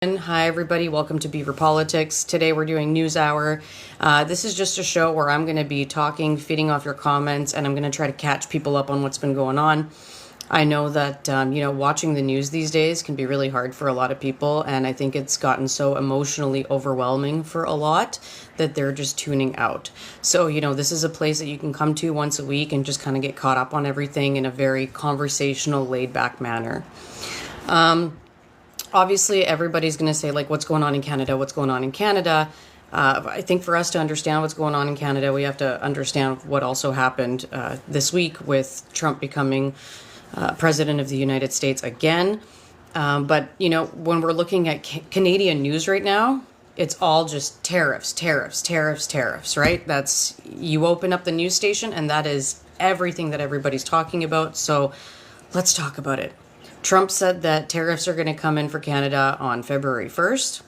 Hi, everybody. Welcome to Beaver Politics. Today we're doing News Hour. This is just a show where I'm going to be talking, feeding off your comments, and I'm going to try to catch people up on what's been going on. I know that, watching the news these days can be really hard for a lot of people, and I think it's gotten so emotionally overwhelming for a lot that they're just tuning out. So, this is a place that you can come to once a week and just kind of get caught up on everything in a very conversational, laid-back manner. Obviously, everybody's going to say, like, what's going on in Canada? What's going on in Canada? I think for us to understand what's going on in Canada, we have to understand what also happened this week with Trump becoming president of the United States again. But when we're looking at Canadian news right now, it's all just tariffs, tariffs, tariffs, tariffs, right? That's, you open up the news station and that is everything that everybody's talking about. So let's talk about it. Trump said that tariffs are going to come in for Canada on February 1st.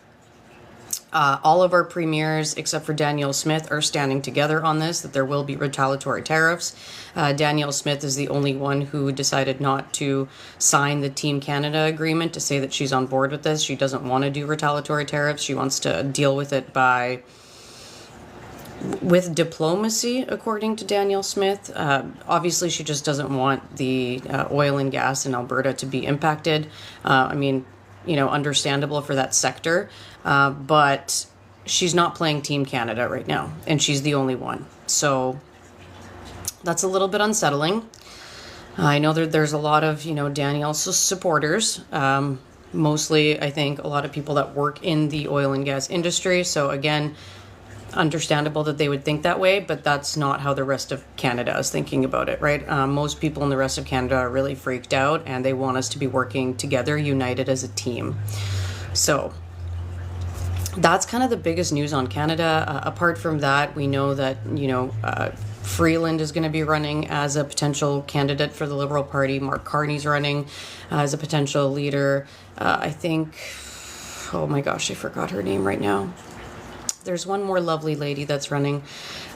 All of our premiers, except for Danielle Smith, are standing together on this, that there will be retaliatory tariffs. Danielle Smith is the only one who decided not to sign the Team Canada agreement to say that she's on board with this. She doesn't want to do retaliatory tariffs. She wants to deal with it with diplomacy, according to Danielle Smith. Obviously, she just doesn't want the oil and gas in Alberta to be impacted. Understandable for that sector. But she's not playing Team Canada right now, and she's the only one. So that's a little bit unsettling. I know that there's a lot of, Danielle's supporters. Mostly, I think, a lot of people that work in the oil and gas industry. So again, understandable that they would think that way, but that's not how the rest of Canada is thinking about it, right? Most people in the rest of Canada are really freaked out, and they want us to be working together, united as a team. So that's kind of the biggest news on Canada. Apart from that, we know that, Freeland is going to be running as a potential candidate for the Liberal Party. Mark Carney's running as a potential leader. I think, oh my gosh, I forgot her name right now. There's one more lovely lady that's running.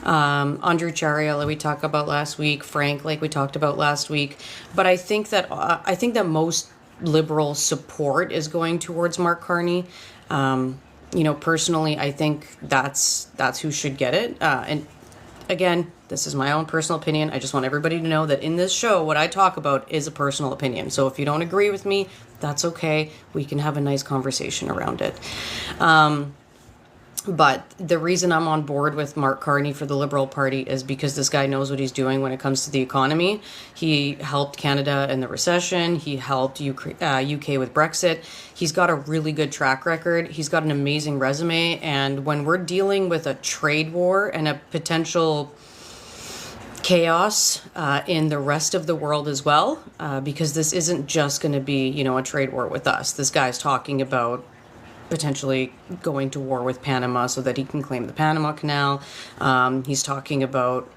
Andrew Chariella we talked about last week. Frank, like we talked about last week. But I think that most Liberal support is going towards Mark Carney. Personally, I think that's who should get it. And again, this is my own personal opinion. I just want everybody to know that in this show, what I talk about is a personal opinion. So if you don't agree with me, that's okay. We can have a nice conversation around it. But the reason I'm on board with Mark Carney for the Liberal Party is because this guy knows what he's doing when it comes to the economy. He helped Canada in the recession. He helped UK with Brexit. He's got a really good track record. He's got an amazing resume. And when we're dealing with a trade war and a potential chaos in the rest of the world as well, because this isn't just going to be, a trade war with us. This guy's talking about potentially going to war with Panama so that he can claim the Panama Canal. He's talking about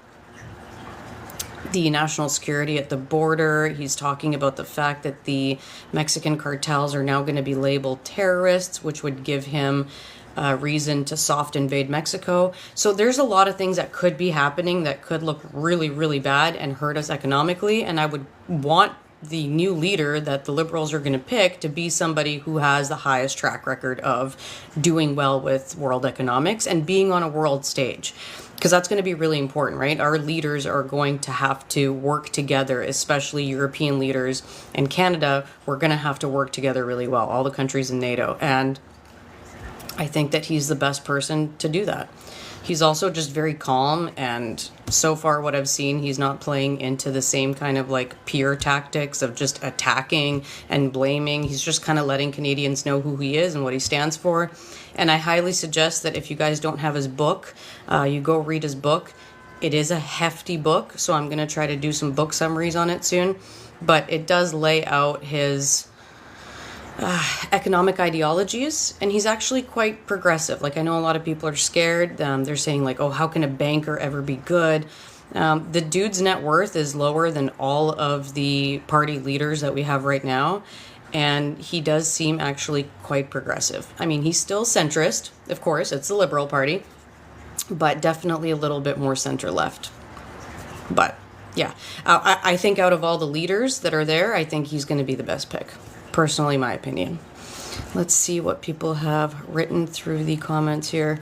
the national security at the border. He's talking about the fact that the Mexican cartels are now going to be labeled terrorists, which would give him a reason to soft invade Mexico. So there's a lot of things that could be happening that could look really, really bad and hurt us economically. And I would want the new leader that the Liberals are going to pick to be somebody who has the highest track record of doing well with world economics and being on a world stage, because that's going to be really important, right? Our leaders are going to have to work together, especially European leaders, and Canada, we're going to have to work together really well, all the countries in NATO. And I think that he's the best person to do that. He's also just very calm, and so far what I've seen, he's not playing into the same kind of peer tactics of just attacking and blaming. He's just kind of letting Canadians know who he is and what he stands for. And I highly suggest that if you guys don't have his book, you go read his book. It is a hefty book, so I'm going to try to do some book summaries on it soon. But it does lay out his economic ideologies, and he's actually quite progressive. I know a lot of people are scared. They're saying oh, how can a banker ever be good? The dude's net worth is lower than all of the party leaders that we have right now, and he does seem actually quite progressive. I mean, he's still centrist, of course, it's the Liberal Party, but definitely a little bit more center-left. But yeah, I think out of all the leaders that are there, I think he's going to be the best pick, Personally, my opinion. Let's see what people have written through the comments here.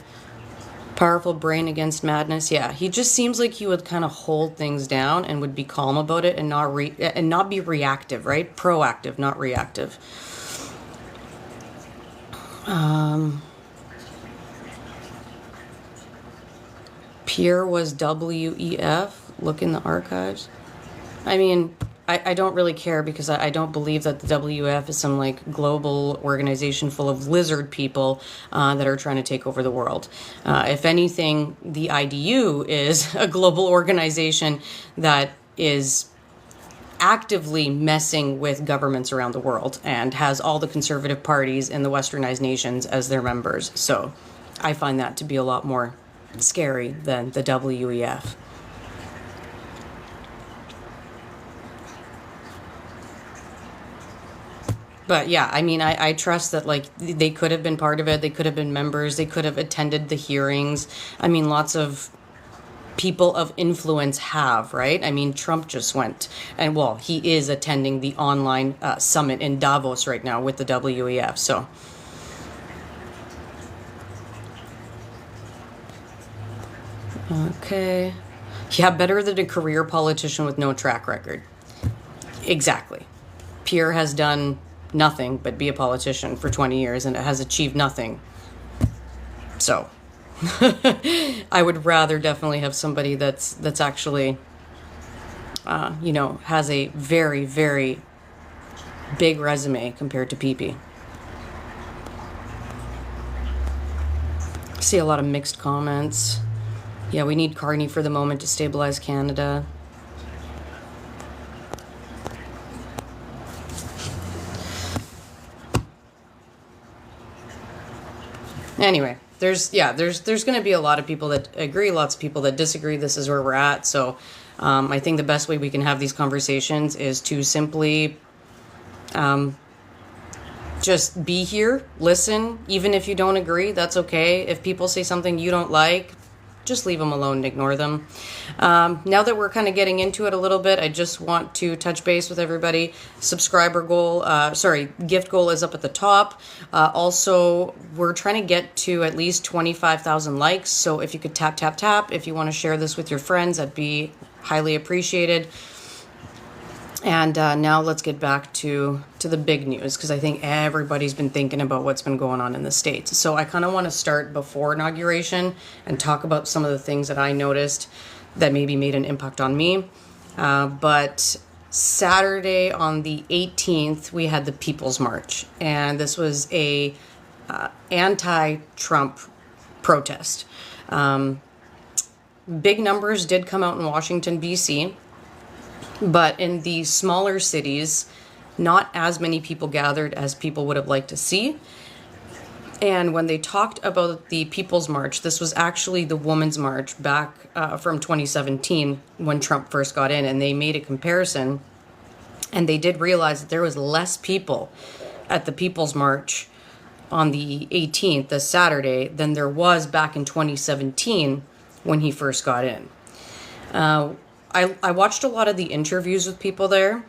Powerful brain against madness. Yeah, he just seems like he would kind of hold things down and would be calm about it and not be reactive, right? Proactive, not reactive. Pierre was WEF. Look in the archives. I mean, I don't really care because I don't believe that the WF is some like global organization full of lizard people that are trying to take over the world. If anything, the IDU is a global organization that is actively messing with governments around the world and has all the conservative parties in the westernized nations as their members. So I find that to be a lot more scary than the WEF. But yeah, I mean, I trust that like they could have been part of it. They could have been members. They could have attended the hearings. I mean, lots of people of influence have, right? I mean, Trump just went and well, he is attending the online summit in Davos right now with the WEF. So okay. Yeah, better than a career politician with no track record. Exactly. Pierre has done nothing but be a politician for 20 years and it has achieved nothing. So I would rather definitely have somebody that's actually, has a very, very big resume compared to PP. See a lot of mixed comments. Yeah, we need Carney for the moment to stabilize Canada. Anyway, there's going to be a lot of people that agree, lots of people that disagree. This is where we're at. So I think the best way we can have these conversations is to simply just be here, listen. Even if you don't agree, that's okay. If people say something you don't like, just leave them alone and ignore them. Now that we're kind of getting into it a little bit, I just want to touch base with everybody. Subscriber goal, gift goal is up at the top. Also, we're trying to get to at least 25,000 likes. So if you could tap, tap, tap, if you want to share this with your friends, that'd be highly appreciated. And now let's get back to the big news, because I think everybody's been thinking about what's been going on in the States. So I kind of want to start before inauguration and talk about some of the things that I noticed that maybe made an impact on me. But Saturday on the 18th, we had the People's March. And this was a anti-Trump protest. Big numbers did come out in Washington, D.C., but in the smaller cities, not as many people gathered as people would have liked to see. And when they talked about the People's March, this was actually the Women's March back from 2017 when Trump first got in. And they made a comparison. And they did realize that there was less people at the People's March on the 18th, this Saturday, than there was back in 2017 when he first got in. I watched a lot of the interviews with people there,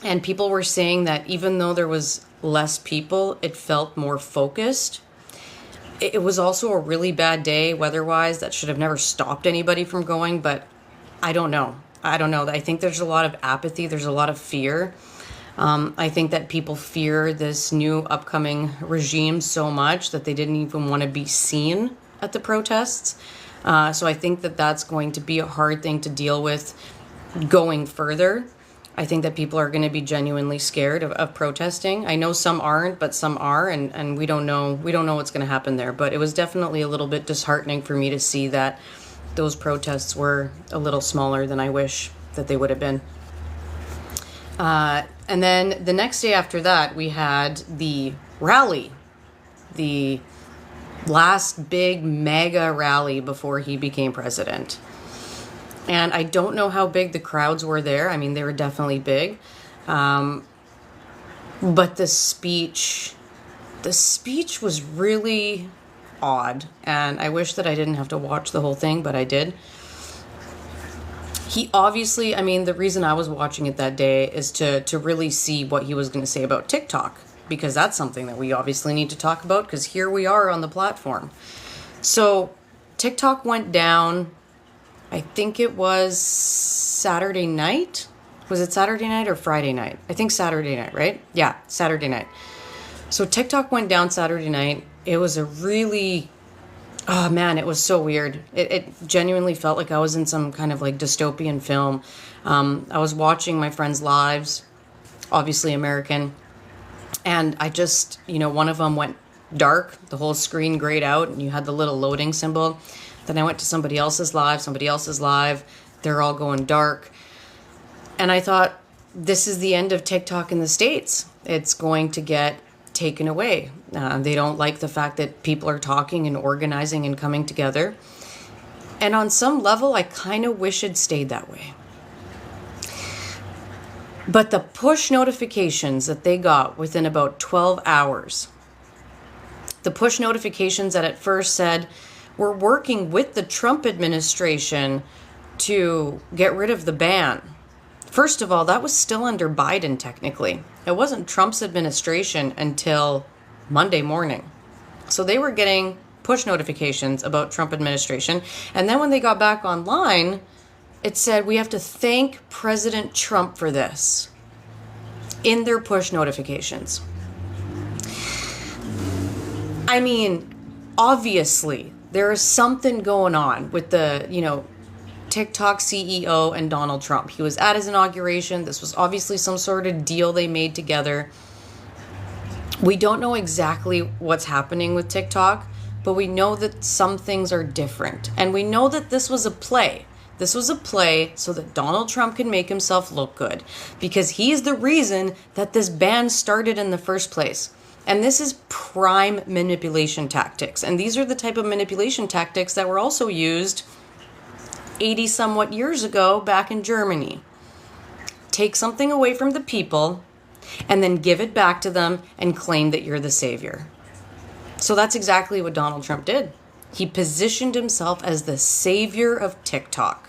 and people were saying that even though there was less people, it felt more focused. It was also a really bad day weather-wise that should have never stopped anybody from going, but I don't know. I think there's a lot of apathy. There's a lot of fear. I think that people fear this new upcoming regime so much that they didn't even want to be seen at the protests. So I think that that's going to be a hard thing to deal with going further. I think that people are going to be genuinely scared of protesting. I know some aren't, but some are, and we don't know what's going to happen there. But it was definitely a little bit disheartening for me to see that those protests were a little smaller than I wish that they would have been. And then the next day after that, we had the rally, the last big mega rally before he became president. And I don't know how big the crowds were there. I mean, they were definitely big. But the speech was really odd. And I wish that I didn't have to watch the whole thing, but I did. He obviously, I mean, the reason I was watching it that day is to really see what he was going to say about TikTok, because that's something that we obviously need to talk about, because here we are on the platform. So TikTok went down, I think it was Saturday night. Was it Saturday night or Friday night? I think Saturday night, right? Yeah, Saturday night. So TikTok went down Saturday night. It was a really, oh man, it was so weird. It genuinely felt like I was in some kind of like dystopian film. I was watching my friends' lives, obviously American, and I just, one of them went dark, the whole screen grayed out, and you had the little loading symbol. Then I went to somebody else's live, they're all going dark. And I thought, this is the end of TikTok in the States. It's going to get taken away. They don't like the fact that people are talking and organizing and coming together. And on some level, I kind of wish it stayed that way. But the push notifications that they got within about 12 hours, the push notifications that at first said, we're working with the Trump administration to get rid of the ban. First of all, that was still under Biden, technically. It wasn't Trump's administration until Monday morning. So they were getting push notifications about Trump administration. And then when they got back online, it said, we have to thank President Trump for this in their push notifications. I mean, obviously, there is something going on with the, TikTok CEO and Donald Trump. He was at his inauguration. This was obviously some sort of deal they made together. We don't know exactly what's happening with TikTok, but we know that some things are different. And we know that this was a play. This was a play so that Donald Trump can make himself look good, because he's the reason that this ban started in the first place. And this is prime manipulation tactics. And these are the type of manipulation tactics that were also used 80 somewhat years ago back in Germany. Take something away from the people and then give it back to them and claim that you're the savior. So that's exactly what Donald Trump did. He positioned himself as the savior of TikTok.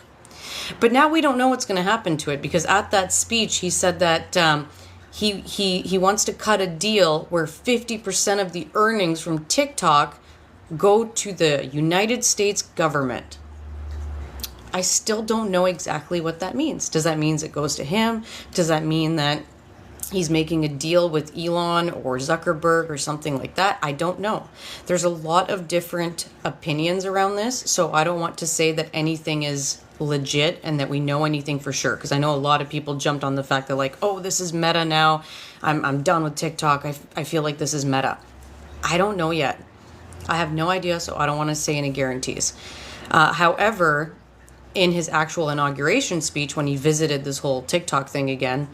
But now we don't know what's going to happen to it, because at that speech he said that he wants to cut a deal where 50% of the earnings from TikTok go to the United States government. I still don't know exactly what that means. Does that mean it goes to him? Does that mean that he's making a deal with Elon or Zuckerberg or something like that? I don't know. There's a lot of different opinions around this, so I don't want to say that anything is legit and that we know anything for sure, because I know a lot of people jumped on the fact that like, oh, this is meta now. I'm done with TikTok. I feel like this is meta. I don't know yet. I have no idea, so I don't want to say any guarantees. However, in his actual inauguration speech, when he visited this whole TikTok thing again,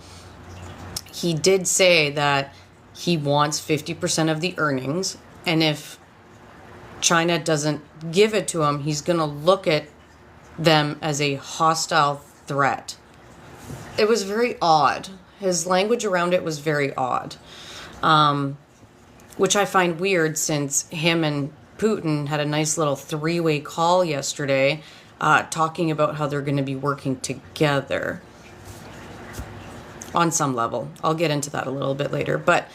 he did say that he wants 50% of the earnings, and if China doesn't give it to him, he's going to look at them as a hostile threat. It was very odd. His language around it was very odd, which I find weird, since him and Putin had a nice little three-way call yesterday, talking about how they're going to be working together on some level. I'll get into that a little bit later, but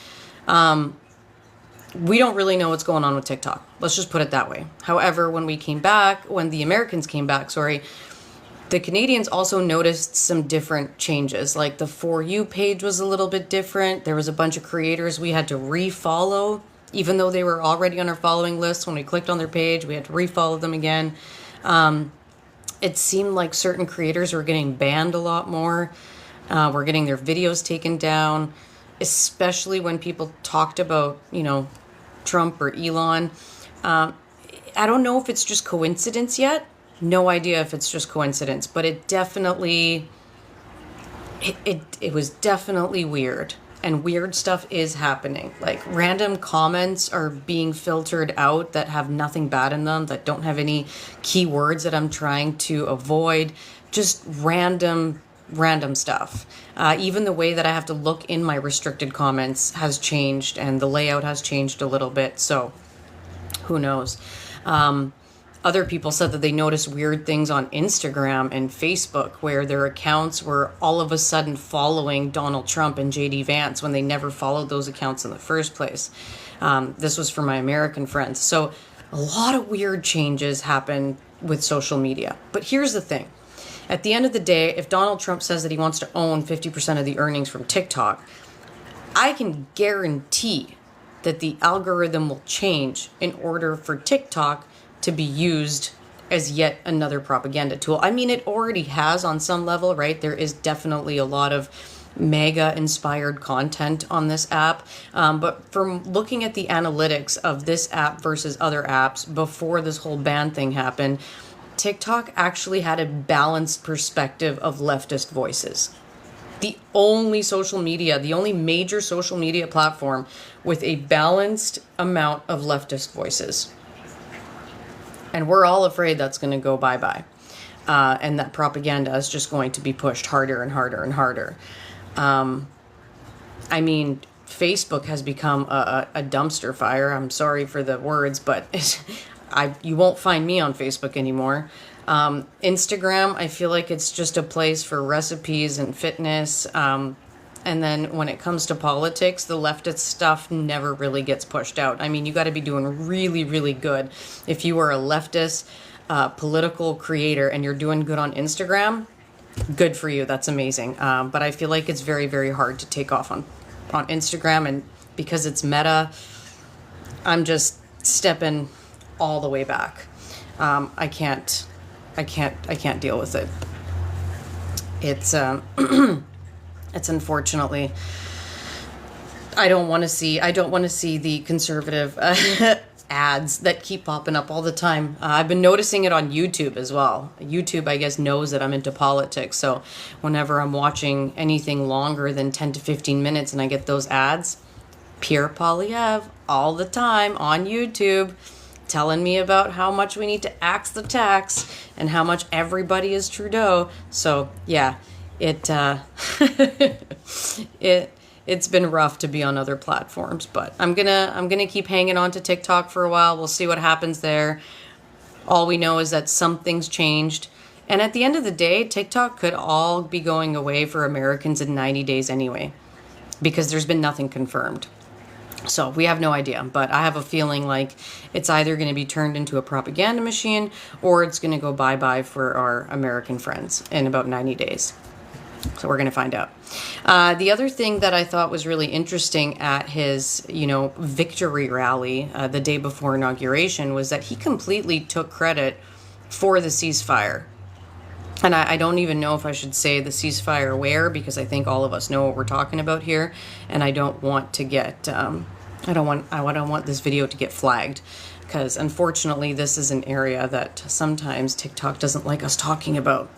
we don't really know what's going on with TikTok. Let's just put it that way. However, when the Americans came back, the Canadians also noticed some different changes. Like the For You page was a little bit different. There was a bunch of creators we had to refollow, even though they were already on our following list. When we clicked on their page, we had to refollow them again. It seemed like certain creators were getting banned a lot more. We're getting their videos taken down, especially when people talked about, Trump or Elon. I don't know if it's just coincidence yet. No idea if it's just coincidence, but it definitely, it was definitely weird. And weird stuff is happening. Like random comments are being filtered out that have nothing bad in them, that don't have any keywords that I'm trying to avoid. Just random stuff. Even the way that I have to look in my restricted comments has changed, and the layout has changed a little bit. So who knows? Other people said that they noticed weird things on Instagram and Facebook where their accounts were all of a sudden following Donald Trump and JD Vance when they never followed those accounts in the first place. This was for my American friends. So a lot of weird changes happen with social media. But here's the thing. At the end of the day, if Donald Trump says that he wants to own 50% of the earnings from TikTok, I can guarantee that the algorithm will change in order for TikTok to be used as yet another propaganda tool. I mean, it already has on some level, right? There is definitely a lot of mega inspired content on this app. But from looking at the analytics of this app versus other apps before this whole ban thing happened, TikTok actually had a balanced perspective of leftist voices. The only major social media platform with a balanced amount of leftist voices. And we're all afraid that's going to go bye-bye. And that propaganda is just going to be pushed harder and harder and harder. I mean, Facebook has become a dumpster fire. I'm sorry for the words, but you won't find me on Facebook anymore. Instagram, I feel like it's just a place for recipes and fitness. And then when it comes to politics, the leftist stuff never really gets pushed out. I mean, you got to be doing really, really good. If you are a leftist political creator and you're doing good on Instagram, good for you. That's amazing. But I feel like it's very, very hard to take off on Instagram. And because it's meta, I'm just stepping all the way back. I can't deal with it. It's unfortunately, I don't want to see the conservative ads that keep popping up all the time. I've been noticing it on YouTube as well. YouTube, I guess, knows that I'm into politics. So whenever I'm watching anything longer than 10 to 15 minutes and I get those ads, Pierre Poilievre all the time on YouTube telling me about how much we need to axe the tax and how much everybody is Trudeau. So yeah, it's been rough to be on other platforms, but I'm gonna keep hanging on to TikTok for a while. We'll see what happens there. All we know is that something's changed, and at the end of the day, TikTok could all be going away for Americans in 90 days anyway, because there's been nothing confirmed. So we have no idea, but I have a feeling like it's either going to be turned into a propaganda machine or it's going to go bye-bye for our American friends in about 90 days. So we're going to find out. The other thing that I thought was really interesting at his, victory rally the day before inauguration was that he completely took credit for the ceasefire. And I don't even know if I should say the ceasefire where, because I think all of us know what we're talking about here. And I don't want to get, I don't want this video to get flagged, because unfortunately this is an area that sometimes TikTok doesn't like us talking about.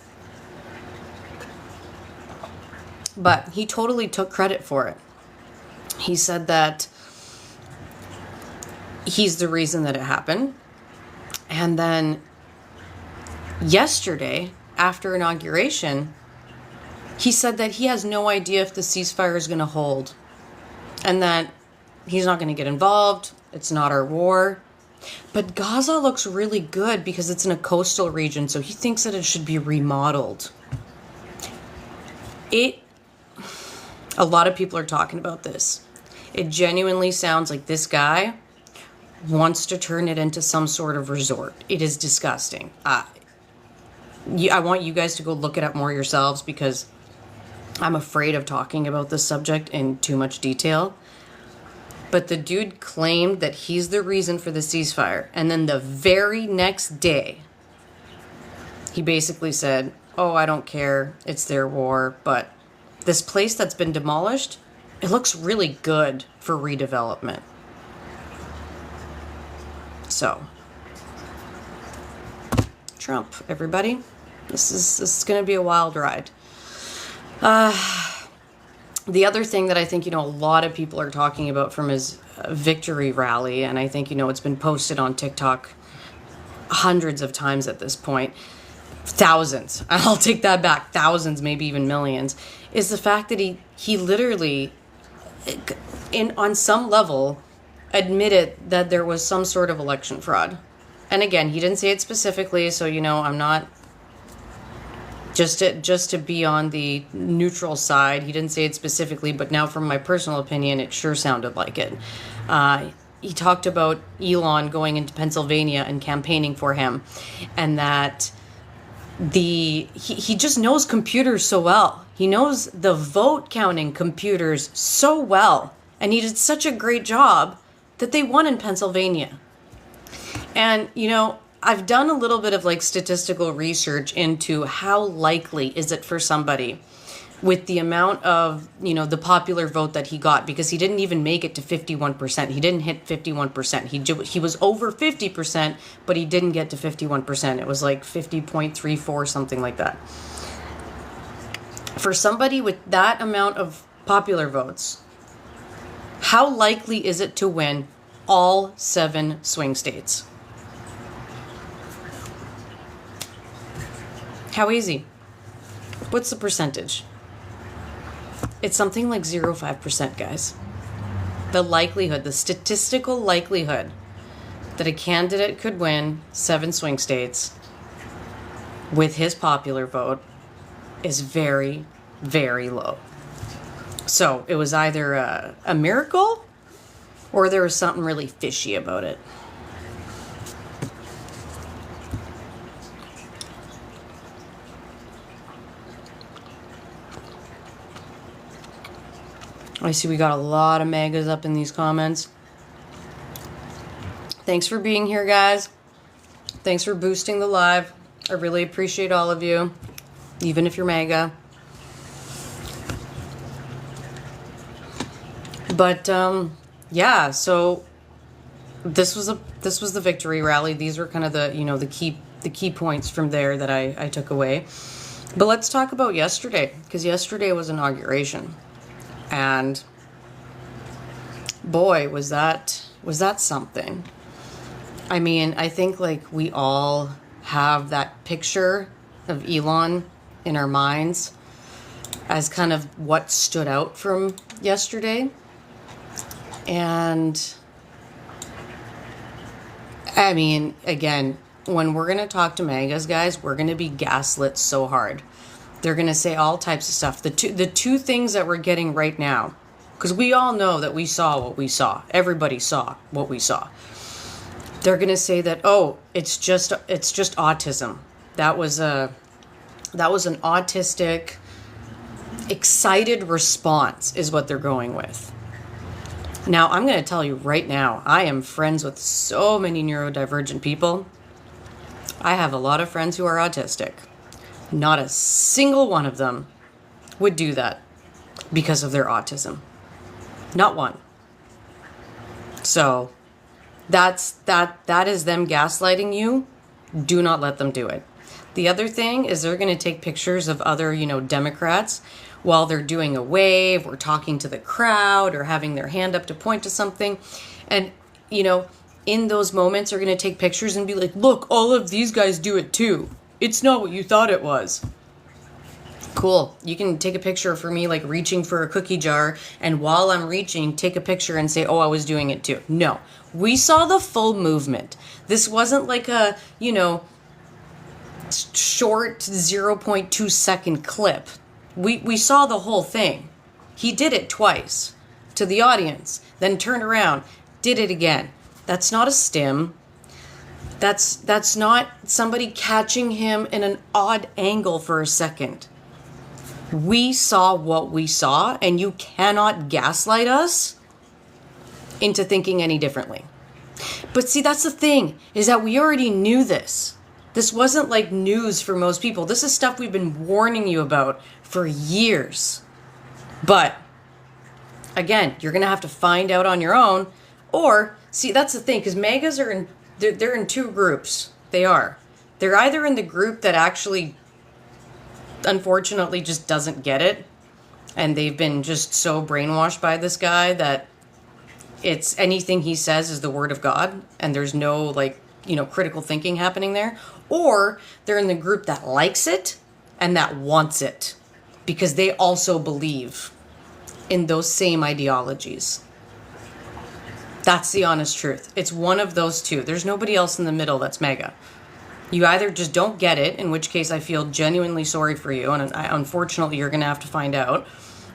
But he totally took credit for it. He said that he's the reason that it happened. And then yesterday, after inauguration, he said that he has no idea if the ceasefire is going to hold and that he's not going to get involved. It's not our war. But Gaza looks really good because it's in a coastal region, so he thinks that it should be remodeled. A lot of people are talking about this. It genuinely sounds like this guy wants to turn it into some sort of resort. It is disgusting. I want you guys to go look it up more yourselves, because I'm afraid of talking about this subject in too much detail. But the dude claimed that he's the reason for the ceasefire. And then the very next day, he basically said, oh, I don't care. It's their war. But this place that's been demolished, it looks really good for redevelopment. So, Trump, everybody. This is going to be a wild ride. The other thing that I think, a lot of people are talking about from his victory rally, and I think, it's been posted on TikTok hundreds of times at this point, thousands, I'll take that back, thousands, maybe even millions, is the fact that he literally, on some level, admitted that there was some sort of election fraud. and again, he didn't say it specifically, so I'm not just to be on the neutral side. He didn't say it specifically, but now from my personal opinion, it sure sounded like it. He talked about Elon going into Pennsylvania and campaigning for him, and that he just knows computers so well. He knows the vote counting computers so well, and he did such a great job that they won in Pennsylvania. And I've done a little bit of like statistical research into how likely is it for somebody with the amount of, the popular vote that he got, because he didn't even make it to 51%. He didn't hit 51%. He was over 50%, but he didn't get to 51%. It was like 50.34, something like that. For somebody with that amount of popular votes, how likely is it to win all 7 swing states? How easy? What's the percentage? It's something like 0.05%, guys. The likelihood, the statistical likelihood that a candidate could win 7 swing states with his popular vote is very, very low. So it was either a miracle or there was something really fishy about it. I see we got a lot of megas up in these comments. Thanks for being here, guys. Thanks for boosting the live. I really appreciate all of you, even if you're mega. But yeah, so this was the victory rally. These were kind of the the key points from there that I took away. But let's talk about yesterday, because yesterday was inauguration. And boy, was that something. I mean, I think like we all have that picture of Elon in our minds as kind of what stood out from yesterday. And I mean, again, when we're going to talk to megas, guys, we're going to be gaslit so hard. They're going to say all types of stuff. The two things that we're getting right now, because we all know that we saw what we saw. Everybody saw what we saw. They're going to say that, oh, it's just autism. That was an autistic, excited response is what they're going with. Now, I'm going to tell you right now, I am friends with so many neurodivergent people. I have a lot of friends who are autistic. Not a single one of them would do that because of their autism. Not one. So that is them gaslighting you. Do not let them do it. The other thing is they're going to take pictures of other, Democrats while they're doing a wave or talking to the crowd or having their hand up to point to something. And, in those moments, they're going to take pictures and be like, look, all of these guys do it too. It's not what you thought it was. Cool. You can take a picture for me, like reaching for a cookie jar, and while I'm reaching, take a picture and say, oh, I was doing it too. No. We saw the full movement. This wasn't like a, short 0.2 second clip. We saw the whole thing. He did it twice to the audience, then turned around, did it again. That's not a stim. That's not somebody catching him in an odd angle for a second. We saw what we saw, and you cannot gaslight us into thinking any differently. But see, that's the thing, is that we already knew this. This wasn't like news for most people. This is stuff we've been warning you about for years. But again, you're going to have to find out on your own. Or, see, that's the thing, because megas are they're in two groups. They are. They're either in the group that actually, unfortunately, just doesn't get it. And they've been just so brainwashed by this guy that it's anything he says is the word of God. And there's no, critical thinking happening there. Or they're in the group that likes it and that wants it. Because they also believe in those same ideologies. That's the honest truth. It's one of those two. There's nobody else in the middle that's mega. You either just don't get it, in which case I feel genuinely sorry for you, and unfortunately you're going to have to find out,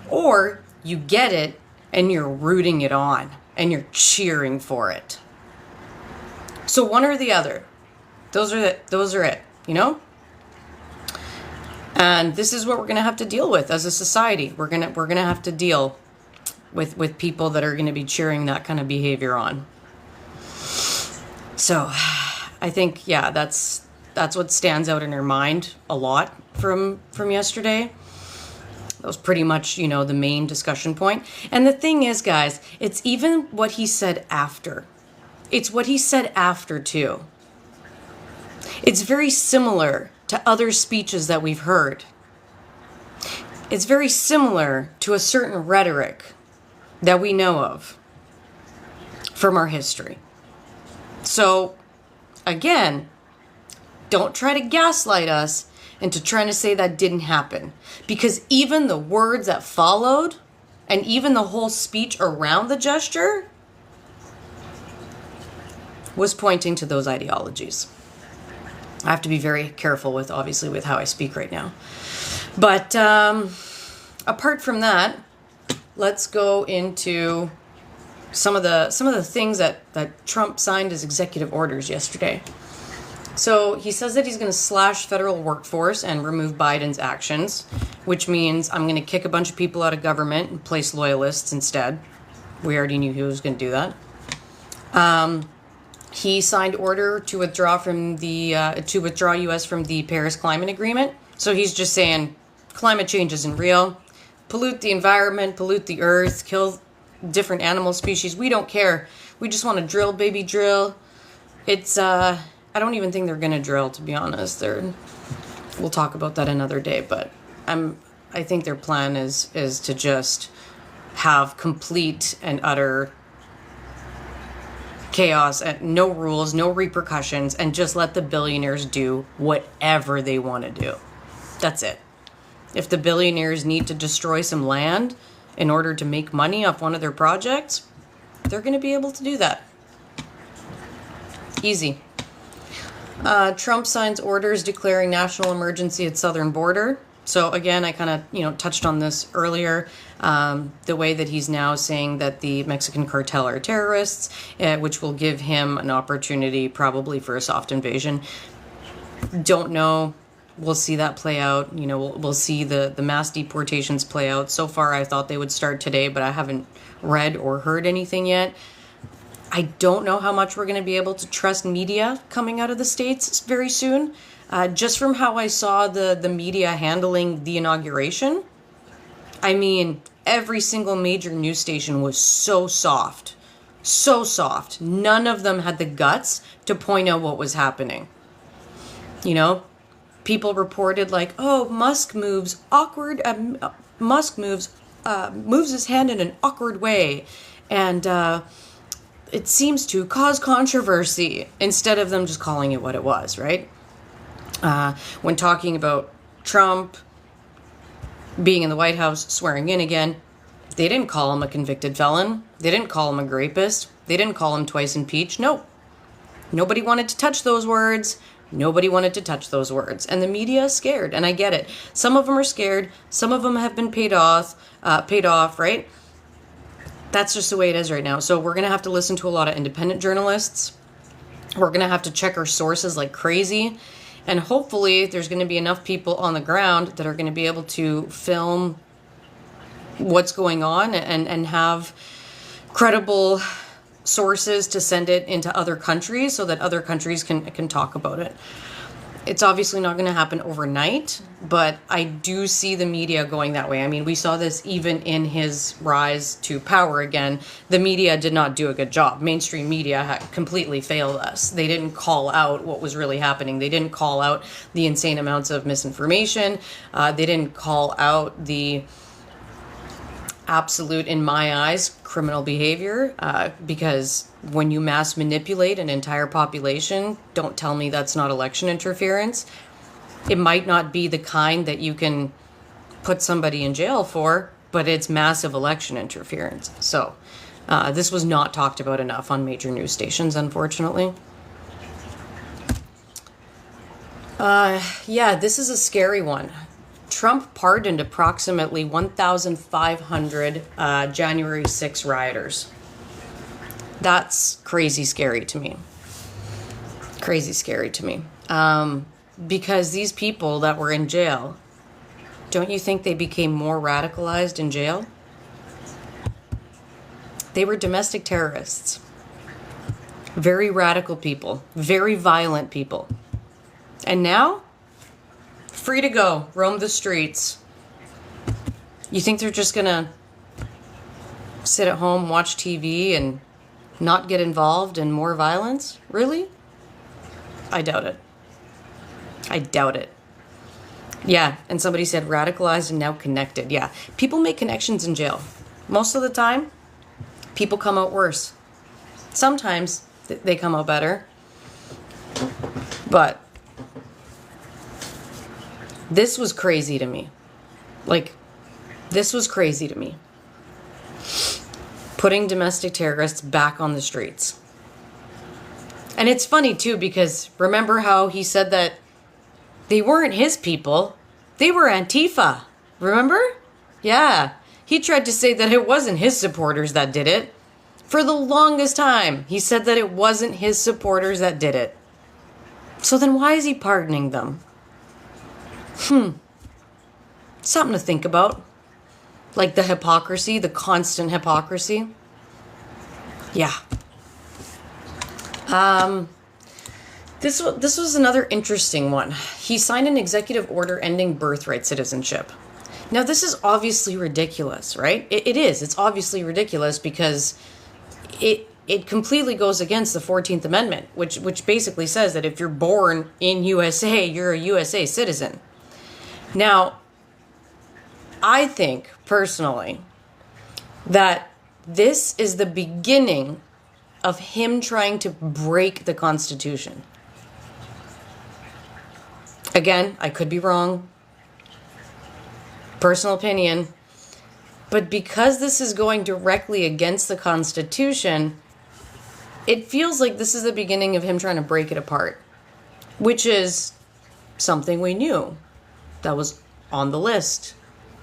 or you get it and you're rooting it on and you're cheering for it. So one or the other. Those are it, you know? And this is what we're going to have to deal with as a society. We're going to have to deal with people that are going to be cheering that kind of behavior on. So I think, yeah, that's what stands out in her mind a lot from yesterday. That was pretty much, you know, the main discussion point. And the thing is, guys, it's even what he said after. It's what he said after, too. It's very similar to other speeches that we've heard. It's very similar to a certain rhetoric that we know of from our history. So, again, don't try to gaslight us into trying to say that didn't happen. Because even the words that followed, and even the whole speech around the gesture, was pointing to those ideologies. I have to be very careful with, obviously, with how I speak right now. But apart from that, let's go into some of the things that Trump signed as executive orders yesterday. So he says that he's going to slash federal workforce and remove Biden's actions, which means I'm going to kick a bunch of people out of government and place loyalists instead. We already knew he was going to do that. He signed order to withdraw U.S. from the Paris Climate Agreement. So he's just saying climate change isn't real. Pollute the environment, pollute the earth, kill different animal species. We don't care. We just want to drill, baby, drill. It's I don't even think they're gonna drill, to be honest. We'll talk about that another day. But I think their plan is to just have complete and utter chaos and no rules, no repercussions, and just let the billionaires do whatever they want to do. That's it. If the billionaires need to destroy some land in order to make money off one of their projects, they're going to be able to do that. Easy. Trump signs orders declaring national emergency at southern border. So again, I kind of, touched on this earlier. The way that he's now saying that the Mexican cartel are terrorists, which will give him an opportunity probably for a soft invasion. Don't know. We'll see that play out. We'll see the mass deportations play out. So far, I thought they would start today, but I haven't read or heard anything yet. I don't know how much we're going to be able to trust media coming out of the States very soon. Just from how I saw the media handling the inauguration, I mean, every single major news station was so soft. So soft. None of them had the guts to point out what was happening. People reported like, oh, Musk moves his hand in an awkward way. And it seems to cause controversy, instead of them just calling it what it was, right? When talking about Trump being in the White House, swearing in again, they didn't call him a convicted felon. They didn't call him a rapist. They didn't call him twice impeached. No. Nobody wanted to touch those words. Nobody wanted to touch those words. And the media is scared, and I get it. Some of them are scared. Some of them have been paid off, right? That's just the way it is right now. So we're going to have to listen to a lot of independent journalists. We're going to have to check our sources like crazy. And hopefully there's going to be enough people on the ground that are going to be able to film what's going on and have credible sources to send it into other countries so that other countries can talk about it. It's obviously not going to happen overnight, but I do see the media going that way. I mean, we saw this even in his rise to power again. The media did not do a good job. Mainstream media had completely failed us. They didn't call out what was really happening. They didn't call out the insane amounts of misinformation. They didn't call out the absolute, in my eyes, criminal behavior, because when you mass manipulate an entire population, don't tell me that's not election interference. It might not be the kind that you can put somebody in jail for, but it's massive election interference. So This was not talked about enough on major news stations, unfortunately. Yeah, this is a scary one. Trump pardoned approximately 1,500 January 6 rioters. That's crazy scary to me. Crazy scary to me. Because these people that were in jail, don't you think they became more radicalized in jail? They were domestic terrorists. Very radical people. Very violent people. And now, free to go, roam the streets. You think they're just gonna sit at home, watch TV, and not get involved in more violence? Really? I doubt it. I doubt it. Yeah, and somebody said radicalized and now connected. Yeah, people make connections in jail. Most of the time, people come out worse. Sometimes they come out better. But this was crazy to me. Like, this was crazy to me. Putting domestic terrorists back on the streets. And it's funny, too, because remember how he said that they weren't his people. They were Antifa. Remember? Yeah. He tried to say that it wasn't his supporters that did it. For the longest time, he said that it wasn't his supporters that did it. So then why is he pardoning them? Something to think about. Like the hypocrisy, the constant hypocrisy. Yeah. This was another interesting one. He signed an executive order ending birthright citizenship. Now, this is obviously ridiculous, right? It is. It's obviously ridiculous because it completely goes against the 14th Amendment, which basically says that if you're born in USA, you're a USA citizen. Now, I think, personally, that this is the beginning of him trying to break the Constitution. Again, I could be wrong. Personal opinion. But because this is going directly against the Constitution, it feels like this is the beginning of him trying to break it apart, which is something we knew. That was on the list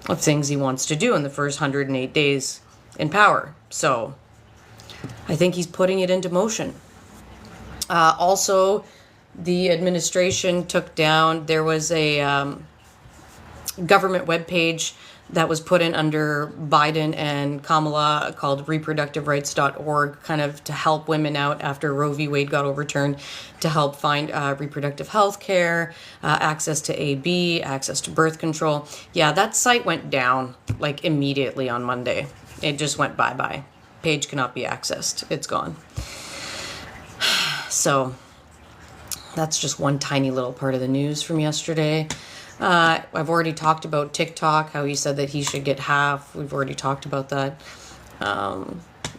of things he wants to do in the first 108 days in power. So I think he's putting it into motion. Also, the administration took down, there was a government webpage that was put in under Biden and Kamala called reproductiverights.org, kind of to help women out after Roe v. Wade got overturned, to help find reproductive health care, access to AB, access to birth control. Yeah, that site went down like immediately on Monday. It just went bye-bye. Page cannot be accessed. It's gone. So that's just one tiny little part of the news from yesterday. I've already talked about TikTok, how he said that he should get half. We've already talked about that.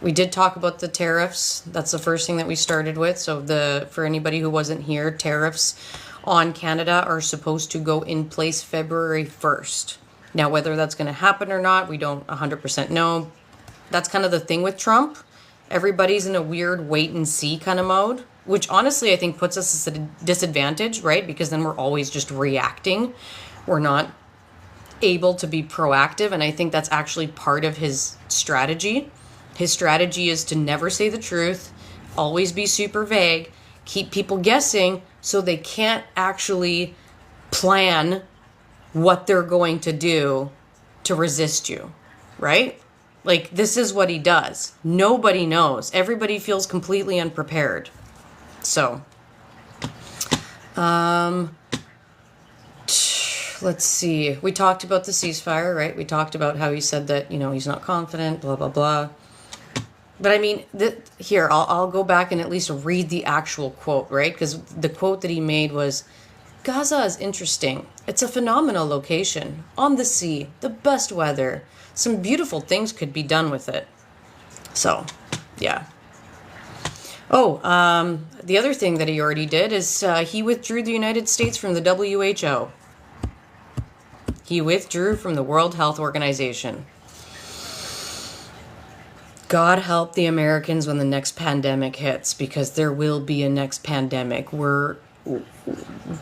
We did talk about the tariffs. That's the first thing that we started with. So for anybody who wasn't here, tariffs on Canada are supposed to go in place February 1st. Now, whether that's going to happen or not, we don't 100% know. That's kind of the thing with Trump. Everybody's in a weird wait and see kind of mode, which honestly I think puts us at a disadvantage, right? Because then we're always just reacting. We're not able to be proactive. And I think that's actually part of his strategy. His strategy is to never say the truth, always be super vague, keep people guessing so they can't actually plan what they're going to do to resist you, right? Like, this is what he does. Nobody knows. Everybody feels completely unprepared. So, let's see. We talked about the ceasefire, right? We talked about how he said that, he's not confident, blah, blah, blah. But I mean, here, I'll go back and at least read the actual quote, right? Because the quote that he made was, Gaza is interesting. It's a phenomenal location. On the sea, the best weather. Some beautiful things could be done with it. So, yeah. Oh, the other thing that he already did is he withdrew the United States from the WHO. He withdrew from the World Health Organization. God help the Americans when the next pandemic hits, because there will be a next pandemic.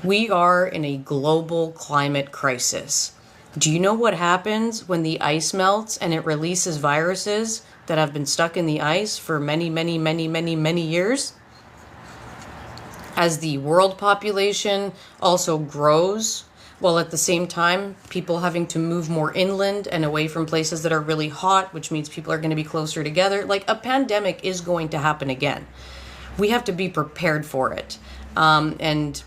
We are in a global climate crisis. Do you know what happens when the ice melts and it releases viruses that have been stuck in the ice for many, many, many, many, many years? As the world population also grows, while at the same time, people having to move more inland and away from places that are really hot, which means people are going to be closer together. Like, a pandemic is going to happen again. We have to be prepared for it. And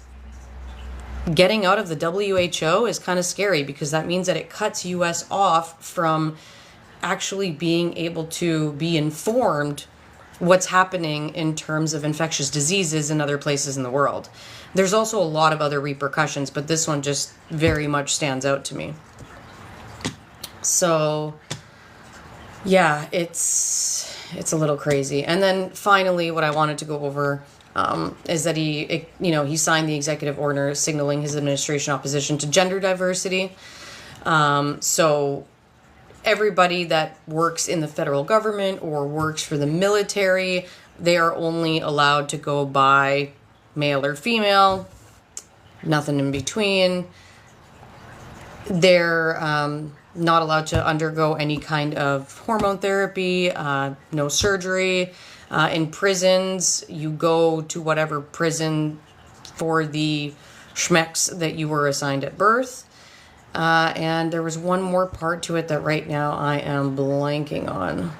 getting out of the WHO is kind of scary, because that means that it cuts US off from actually being able to be informed what's happening in terms of infectious diseases in other places in the world. There's also a lot of other repercussions, but this one just very much stands out to me. So, yeah, it's a little crazy. And then finally, what I wanted to go over is that he signed the executive order signaling his administration opposition to gender diversity. So everybody that works in the federal government or works for the military, they are only allowed to go by male or female, nothing in between. They're not allowed to undergo any kind of hormone therapy, no surgery. In prisons, you go to whatever prison for the schmecks that you were assigned at birth. And there was one more part to it that right now I am blanking on.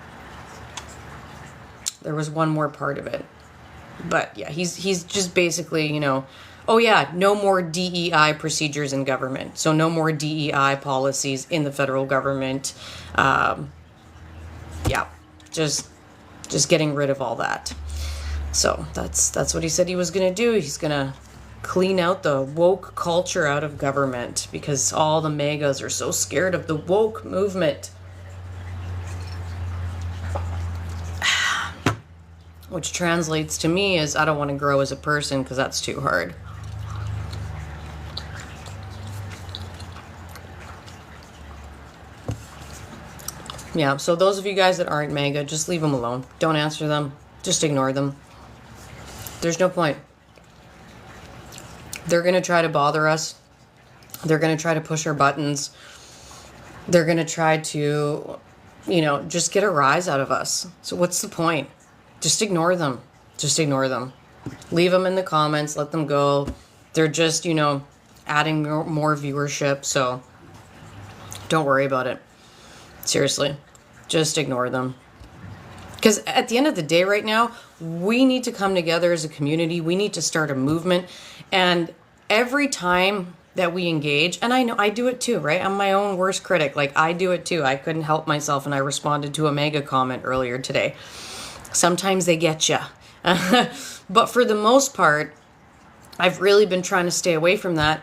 There was one more part of it. But yeah, he's just basically, oh yeah, no more DEI procedures in government. So no more DEI policies in the federal government. Yeah, just getting rid of all that. So that's what he said he was going to do. He's going to clean out the woke culture out of government, because all the MAGAs are so scared of the woke movement. Which translates to me as, I don't want to grow as a person because that's too hard. Yeah, so those of you guys that aren't MAGA, just leave them alone. Don't answer them. Just ignore them. There's no point. They're going to try to bother us. They're going to try to push our buttons. They're going to try to, just get a rise out of us. So what's the point? Just ignore them. Just ignore them. Leave them in the comments. Let them go. They're just, adding more viewership. So don't worry about it. Seriously. Just ignore them. Because at the end of the day right now, we need to come together as a community. We need to start a movement. And every time that we engage, and I know I do it too, right? I'm my own worst critic. Like, I do it too. I couldn't help myself, and I responded to a MAGA comment earlier today. Sometimes they get you. But for the most part, I've really been trying to stay away from that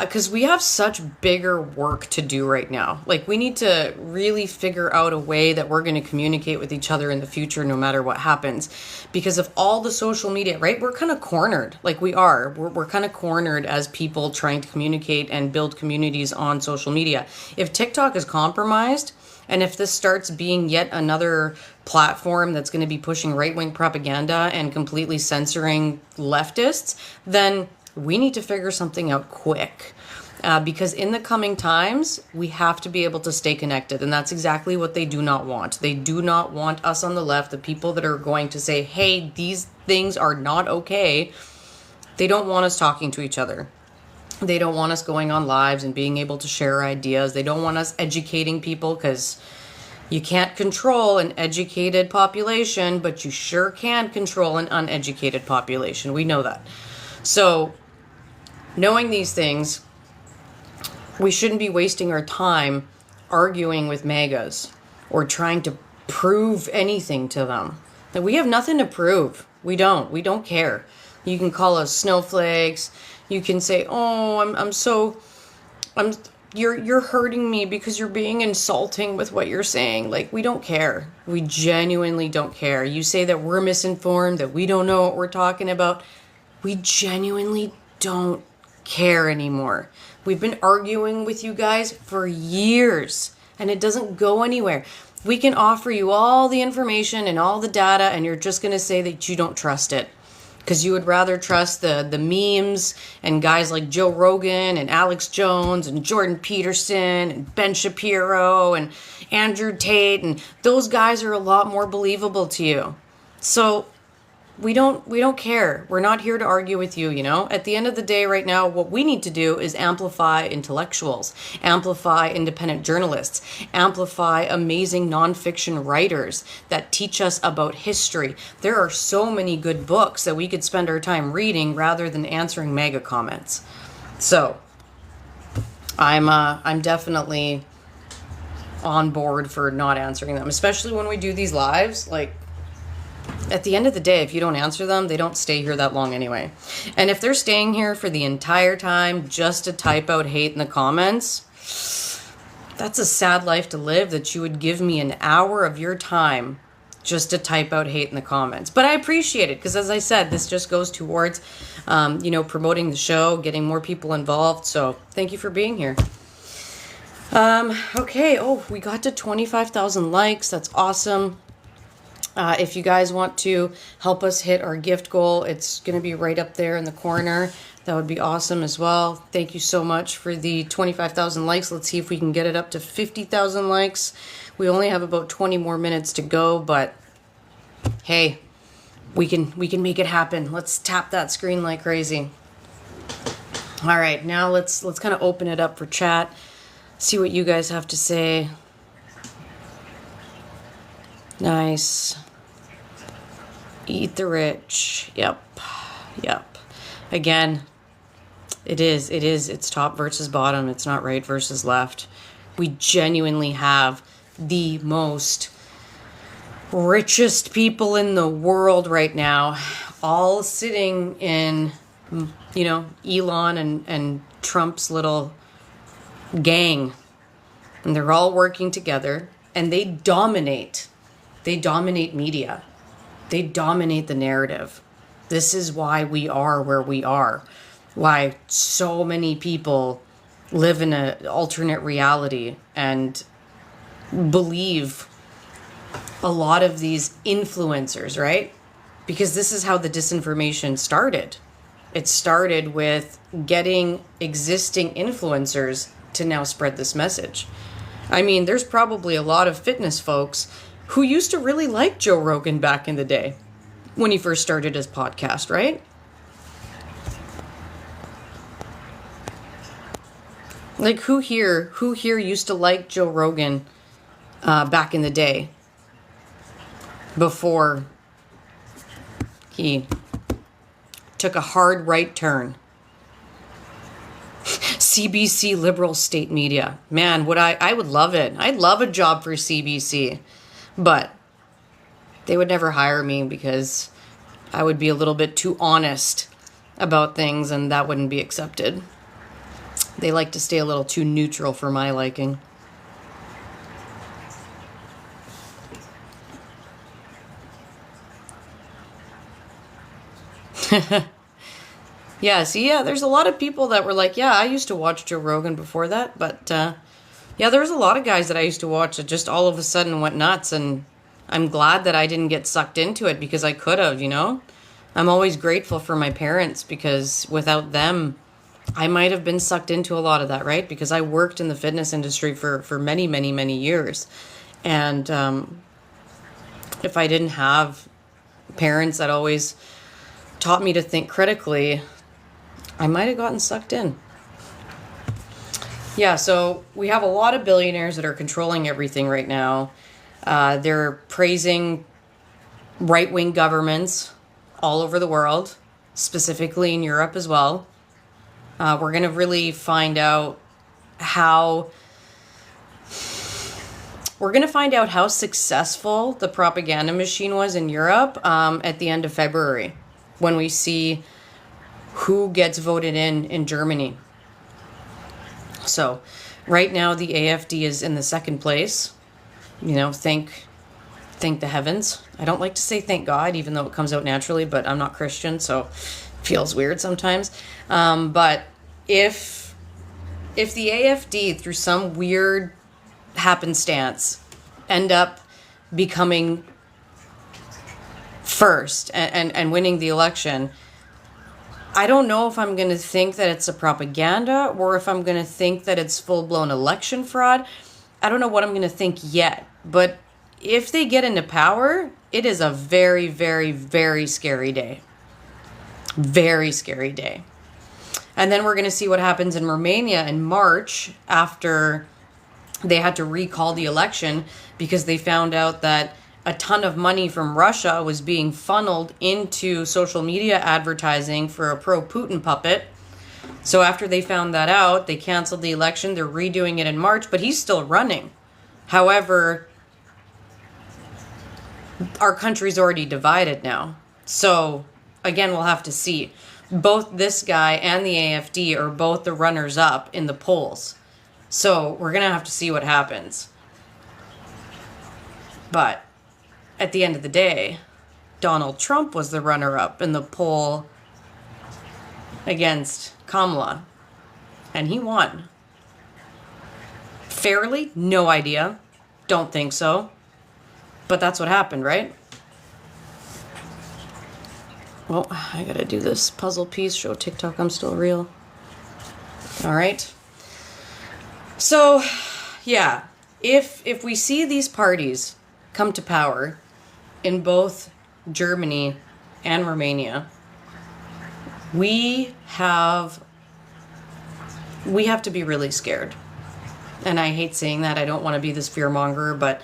because we have such bigger work to do right now. Like, we need to really figure out a way that we're going to communicate with each other in the future, no matter what happens. Because of all the social media, right? We're kind of cornered. Like, we are. We're kind of cornered as people trying to communicate and build communities on social media. If TikTok is compromised, and if this starts being yet another platform that's going to be pushing right-wing propaganda and completely censoring leftists, then we need to figure something out quick. Because in the coming times, we have to be able to stay connected. And that's exactly what they do not want. They do not want us on the left, the people that are going to say, hey, these things are not okay. They don't want us talking to each other. They don't want us going on lives and being able to share ideas. They don't want us educating people, because you can't control an educated population, but you sure can control an uneducated population. We know that. So, knowing these things, we shouldn't be wasting our time arguing with MAGAs or trying to prove anything to them. That we have nothing to prove. We don't care. You can call us snowflakes. You can say, "Oh, you're hurting me because you're being insulting with what you're saying." Like, we don't care. We genuinely don't care. You say that we're misinformed, that we don't know what we're talking about. We genuinely don't care anymore. We've been arguing with you guys for years, and it doesn't go anywhere. We can offer you all the information and all the data, and you're just going to say that you don't trust it. Because you would rather trust the memes and guys like Joe Rogan and Alex Jones and Jordan Peterson and Ben Shapiro and Andrew Tate, and those guys are a lot more believable to you. So we don't care. We're not here to argue with you, you know? At the end of the day right now, what we need to do is amplify intellectuals, amplify independent journalists, amplify amazing nonfiction writers that teach us about history. There are so many good books that we could spend our time reading rather than answering mega comments. So I'm definitely on board for not answering them, especially when we do these lives. Like, at the end of the day, if you don't answer them, they don't stay here that long anyway. And if they're staying here for the entire time just to type out hate in the comments, that's a sad life to live, that you would give me an hour of your time just to type out hate in the comments. But I appreciate it, because as I said, this just goes towards, promoting the show, getting more people involved. So thank you for being here. Okay. Oh, we got to 25,000 likes. That's awesome. If you guys want to help us hit our gift goal, it's going to be right up there in the corner. That would be awesome as well. Thank you so much for the 25,000 likes. Let's see if we can get it up to 50,000 likes. We only have about 20 more minutes to go, but hey, we can make it happen. Let's tap that screen like crazy. All right, now let's kind of open it up for chat. See what you guys have to say. Nice. Eat the rich. Yep. Again, it's top versus bottom. It's not right versus left. We genuinely have the most richest people in the world right now, all sitting in, Elon and Trump's little gang. And they're all working together, and they dominate. They dominate media. They dominate the narrative. This is why we are where we are. Why so many people live in an alternate reality and believe a lot of these influencers, right? Because this is how the disinformation started. It started with getting existing influencers to now spread this message. I mean, there's probably a lot of fitness folks who used to really like Joe Rogan back in the day when he first started his podcast, right? Like, who here used to like Joe Rogan back in the day before he took a hard right turn? CBC liberal state media. Man, I would love it. I'd love a job for CBC. But they would never hire me because I would be a little bit too honest about things, and that wouldn't be accepted. They like to stay a little too neutral for my liking. Yeah, there's a lot of people that were like, yeah, I used to watch Joe Rogan before that, but yeah, there's a lot of guys that I used to watch that just all of a sudden went nuts, and I'm glad that I didn't get sucked into it, because I could have, I'm always grateful for my parents, because without them, I might have been sucked into a lot of that, right? Because I worked in the fitness industry for many, many, many years. And if I didn't have parents that always taught me to think critically, I might have gotten sucked in. Yeah, so we have a lot of billionaires that are controlling everything right now. They're praising right-wing governments all over the world, specifically in Europe as well. We're going to really find out how successful the propaganda machine was in Europe at the end of February, when we see who gets voted in Germany. So right now the AFD is in the second place. Thank the heavens. I don't like to say thank God, even though it comes out naturally, but I'm not Christian, so it feels weird sometimes. But if the AFD, through some weird happenstance, end up becoming first and winning the election, I don't know if I'm going to think that it's a propaganda or if I'm going to think that it's full-blown election fraud. I don't know what I'm going to think yet. But if they get into power, it is a very, very, very scary day. Very scary day. And then we're going to see what happens in Romania in March after they had to recall the election because they found out that a ton of money from Russia was being funneled into social media advertising for a pro-Putin puppet. So after they found that out, they canceled the election. They're redoing it in March, but he's still running. However, our country's already divided now. So again, we'll have to see. Both this guy and the AFD are both the runners-up in the polls. So we're going to have to see what happens. But at the end of the day, Donald Trump was the runner-up in the poll against Kamala. And he won. Fairly? No idea. Don't think so. But that's what happened, right? Well, I gotta do this puzzle piece, show TikTok I'm still real. All right. So, yeah, if we see these parties come to power in both Germany and Romania, we have to be really scared. And I hate saying that. I don't want to be this fearmonger, but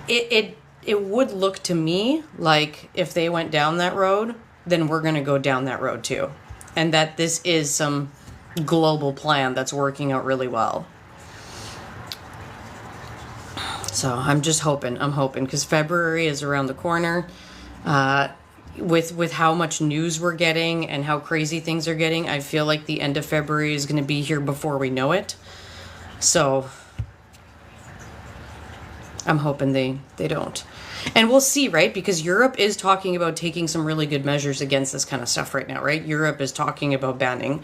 it would look to me like if they went down that road, then we're going to go down that road too. And that this is some global plan that's working out really well. So I'm just hoping. I'm hoping because February is around the corner. With how much news we're getting and how crazy things are getting, I feel like the end of February is going to be here before we know it. So I'm hoping they don't. And we'll see, right? Because Europe is talking about taking some really good measures against this kind of stuff right now, right? Europe is talking about banning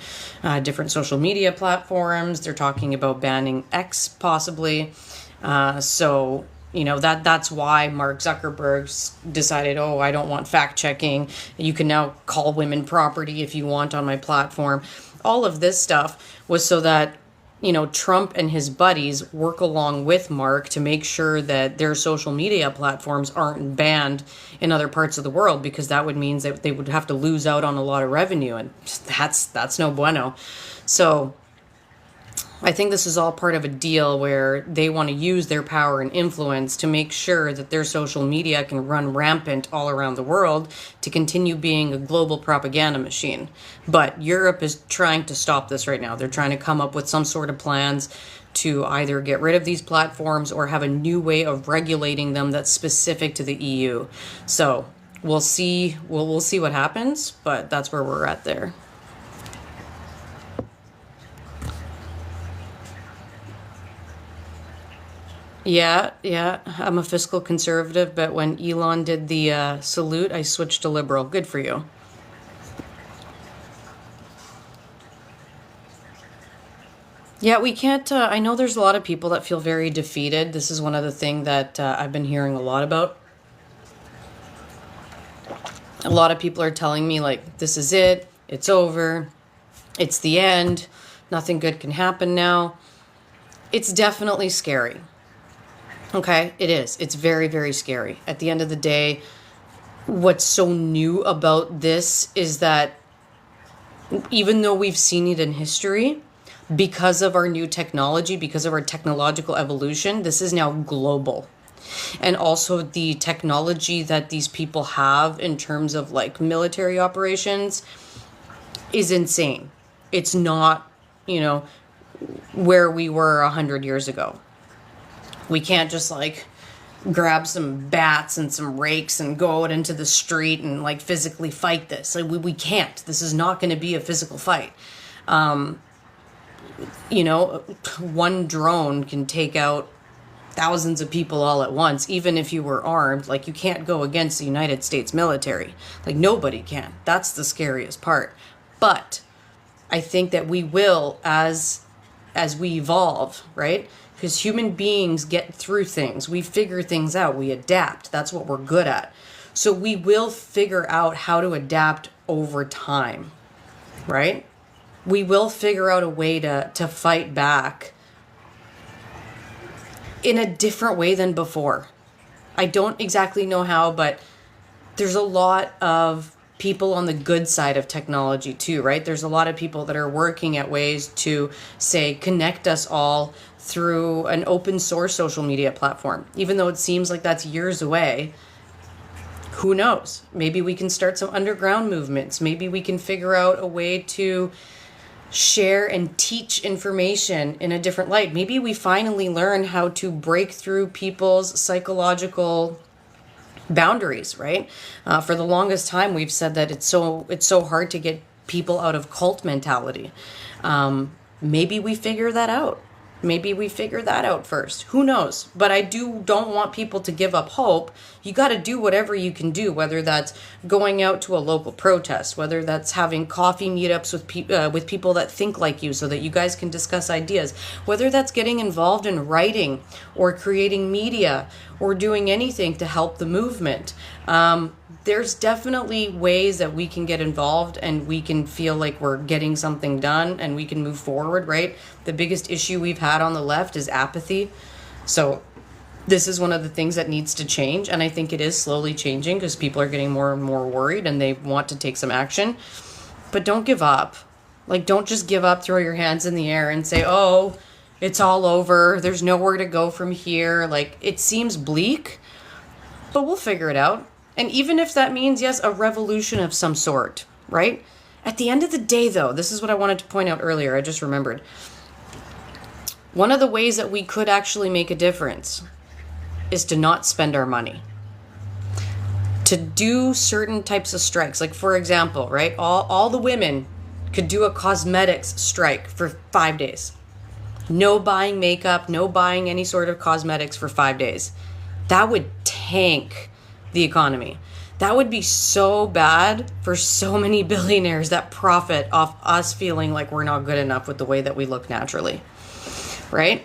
different social media platforms. They're talking about banning X possibly. So, you know, that's why Mark Zuckerberg decided, oh, I don't want fact checking. You can now call women property if you want on my platform. All of this stuff was so that, you know, Trump and his buddies work along with Mark to make sure that their social media platforms aren't banned in other parts of the world, because that would mean that they would have to lose out on a lot of revenue, and that's no bueno. So I think this is all part of a deal where they want to use their power and influence to make sure that their social media can run rampant all around the world to continue being a global propaganda machine. But Europe is trying to stop this right now. They're trying to come up with some sort of plans to either get rid of these platforms or have a new way of regulating them that's specific to the EU. So we'll see. We'll see what happens, but that's where we're at there. Yeah, I'm a fiscal conservative, but when Elon did the salute, I switched to liberal. Good for you. Yeah, we can't. I know there's a lot of people that feel very defeated. This is one of the things that I've been hearing a lot about. A lot of people are telling me, like, this is it, it's over, it's the end, nothing good can happen now. It's definitely scary. Okay, it is. It's very, very scary. At the end of the day, what's so new about this is that even though we've seen it in history, because of our new technology, because of our technological evolution, this is now global. And also the technology that these people have in terms of like military operations is insane. It's not, you know, where we were 100 years ago. We can't just like grab some bats and some rakes and go out into the street and like physically fight this. Like we can't. This is not going to be a physical fight. You know, one drone can take out thousands of people all at once, even if you were armed. Like, you can't go against the United States military. Like, nobody can. That's the scariest part. But I think that we will, as we evolve, right, because human beings get through things. We figure things out. We adapt. That's what we're good at. So we will figure out how to adapt over time, right? We will figure out a way to fight back in a different way than before. I don't exactly know how, but there's a lot of people on the good side of technology too, right? There's a lot of people that are working at ways to, say, connect us all through an open source social media platform. Even though it seems like that's years away, who knows? Maybe we can start some underground movements. Maybe we can figure out a way to share and teach information in a different light. Maybe we finally learn how to break through people's psychological boundaries, right? For the longest time, we've said that it's so hard to get people out of cult mentality. Maybe we figure that out. Maybe we figure that out first. Who knows? But I don't want people to give up hope. You got to do whatever you can do, whether that's going out to a local protest, whether that's having coffee meetups with people that think like you so that you guys can discuss ideas, whether that's getting involved in writing or creating media or doing anything to help the movement. There's definitely ways that we can get involved and we can feel like we're getting something done and we can move forward, right? The biggest issue we've had on the left is apathy. So this is one of the things that needs to change. And I think it is slowly changing because people are getting more and more worried and they want to take some action. But don't give up. Like, don't just give up, throw your hands in the air and say, oh, it's all over. There's nowhere to go from here. Like, it seems bleak, but we'll figure it out. And even if that means, yes, a revolution of some sort, right? At the end of the day, though, this is what I wanted to point out earlier. I just remembered. One of the ways that we could actually make a difference is to not spend our money. To do certain types of strikes. Like, for example, right? All the women could do a cosmetics strike for 5 days. No buying makeup, no buying any sort of cosmetics for 5 days. That would tank the economy. That would be so bad for so many billionaires that profit off us feeling like we're not good enough with the way that we look naturally, right?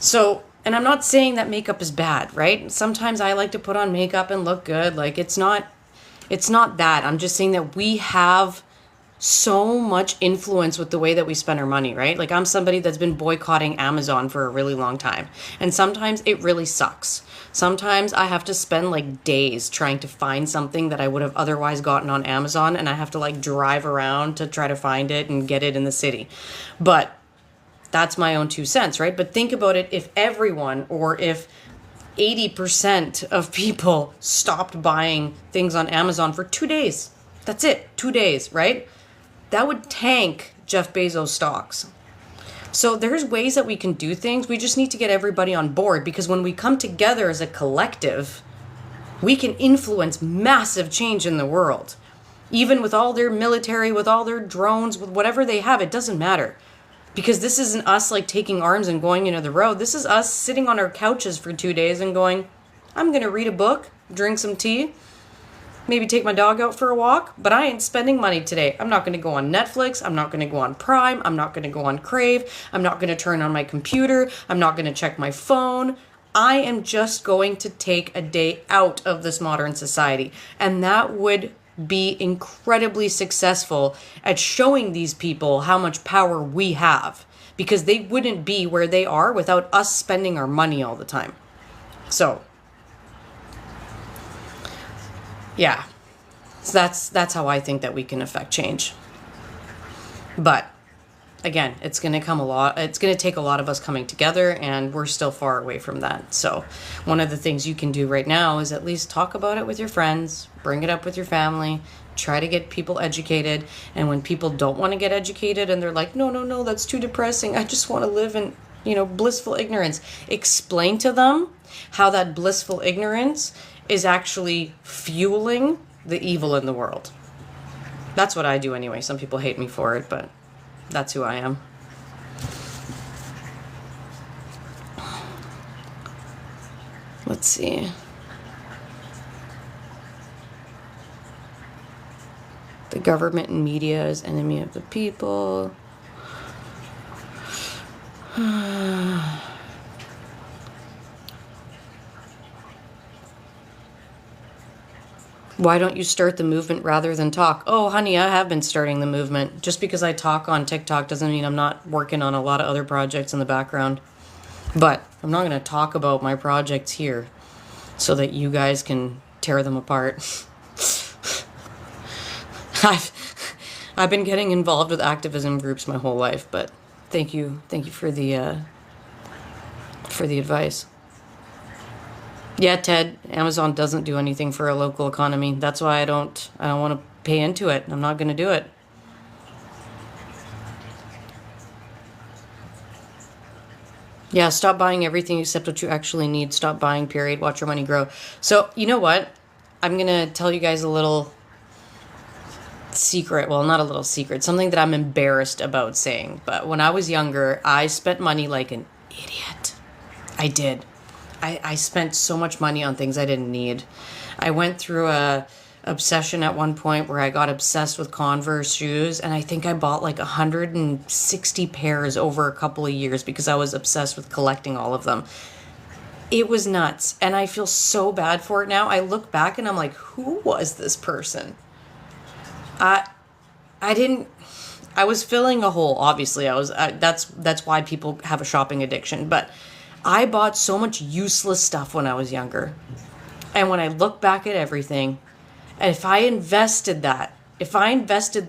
So, and I'm not saying that makeup is bad, right? Sometimes I like to put on makeup and look good. Like, it's not that. I'm just saying that we have so much influence with the way that we spend our money, right? Like, I'm somebody that's been boycotting Amazon for a really long time. And sometimes it really sucks. Sometimes I have to spend like days trying to find something that I would have otherwise gotten on Amazon, and I have to like drive around to try to find it and get it in the city. But that's my own 2 cents, right? But think about it, if everyone, or if 80% of people stopped buying things on Amazon for 2 days. That's it, 2 days, right? That would tank Jeff Bezos' stocks. So there's ways that we can do things. We just need to get everybody on board, because when we come together as a collective, we can influence massive change in the world. Even with all their military, with all their drones, with whatever they have, it doesn't matter. Because this isn't us like taking arms and going into the road. This is us sitting on our couches for 2 days and going, I'm going to read a book, drink some tea, maybe take my dog out for a walk, but I ain't spending money today. I'm not going to go on Netflix. I'm not going to go on Prime. I'm not going to go on Crave. I'm not going to turn on my computer. I'm not going to check my phone. I am just going to take a day out of this modern society. And that would be incredibly successful at showing these people how much power we have, because they wouldn't be where they are without us spending our money all the time. So yeah, so that's how I think that we can affect change. But again, it's going to take a lot of us coming together, and we're still far away from that. So one of the things you can do right now is at least talk about it with your friends, bring it up with your family, try to get people educated. And when people don't want to get educated and they're like, no, that's too depressing, I just want to live in, blissful ignorance, explain to them how that blissful ignorance is actually fueling the evil in the world. That's what I do anyway. Some people hate me for it, but that's who I am. Let's see. The government and media is enemy of the people. Why don't you start the movement rather than talk? Oh, honey, I have been starting the movement. Just because I talk on TikTok doesn't mean I'm not working on a lot of other projects in the background. But I'm not going to talk about my projects here so that you guys can tear them apart. I've been getting involved with activism groups my whole life, but thank you for the advice. Yeah, Ted, Amazon doesn't do anything for a local economy. That's why I don't want to pay into it. I'm not going to do it. Yeah, stop buying everything except what you actually need. Stop buying, period. Watch your money grow. So, you know what? I'm going to tell you guys a little secret. Well, not a little secret. Something that I'm embarrassed about saying. But when I was younger, I spent money like an idiot. I did. I spent so much money on things I didn't need. I went through a obsession at one point where I got obsessed with Converse shoes, and I think I bought like 160 pairs over a couple of years because I was obsessed with collecting all of them. It was nuts, and I feel so bad for it now. I look back and I'm like, who was this person? I didn't. I was filling a hole. Obviously, that's why people have a shopping addiction. But I bought so much useless stuff when I was younger, and when I look back at everything, and if I invested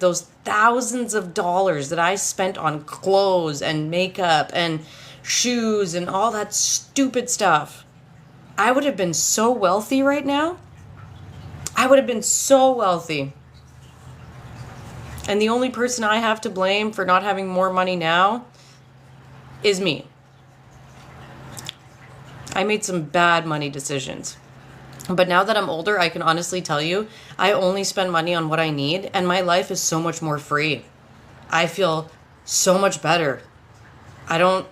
those thousands of dollars that I spent on clothes and makeup and shoes and all that stupid stuff, I would have been so wealthy right now. I would have been so wealthy. And the only person I have to blame for not having more money now is me. I made some bad money decisions. But now that I'm older, I can honestly tell you, I only spend money on what I need, and my life is so much more free. I feel so much better. I don't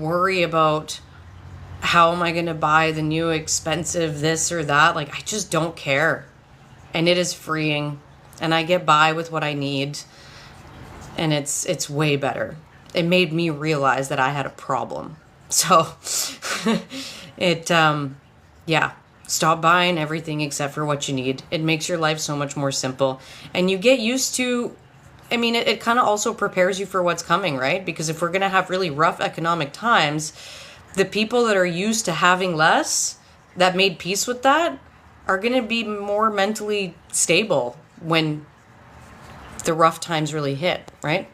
worry about how am I going to buy the new expensive this or that. Like, I just don't care. And it is freeing, and I get by with what I need, and it's way better. It made me realize that I had a problem. So yeah, stop buying everything except for what you need. It makes your life so much more simple. And you get used to, I mean, it kind of also prepares you for what's coming, right? Because if we're going to have really rough economic times, the people that are used to having less, that made peace with that, are going to be more mentally stable when the rough times really hit, right?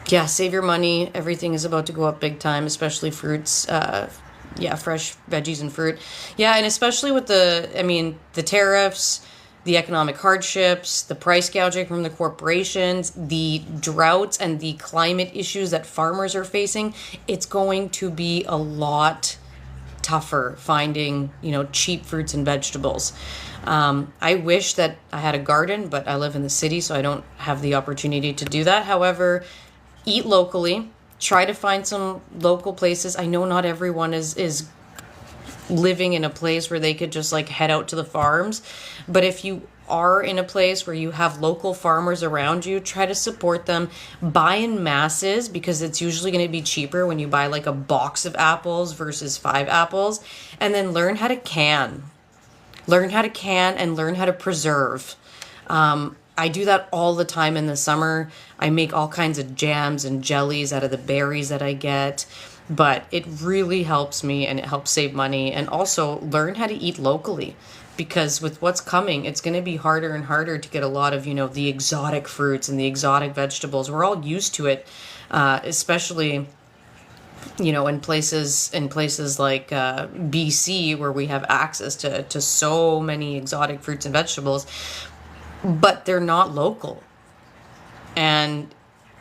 Yeah, save your money. Everything is about to go up big time, especially fruits. Fresh veggies and fruit. Yeah, and especially with the tariffs, the economic hardships, the price gouging from the corporations, the droughts, and the climate issues that farmers are facing, it's going to be a lot tougher finding, cheap fruits and vegetables. I wish that I had a garden, but I live in the city, so I don't have the opportunity to do that. However, eat locally. Try to find some local places. I know not everyone is living in a place where they could just like head out to the farms. But if you are in a place where you have local farmers around you, try to support them. Buy in masses because it's usually going to be cheaper when you buy like a box of apples versus 5 apples. And then learn how to can. Learn how to can and learn how to preserve. I do that all the time in the summer. I make all kinds of jams and jellies out of the berries that I get. But it really helps me and it helps save money. And also learn how to eat locally. Because with what's coming, it's going to be harder and harder to get a lot of, the exotic fruits and the exotic vegetables. We're all used to it, especially, in places like BC where we have access to so many exotic fruits and vegetables. But they're not local. And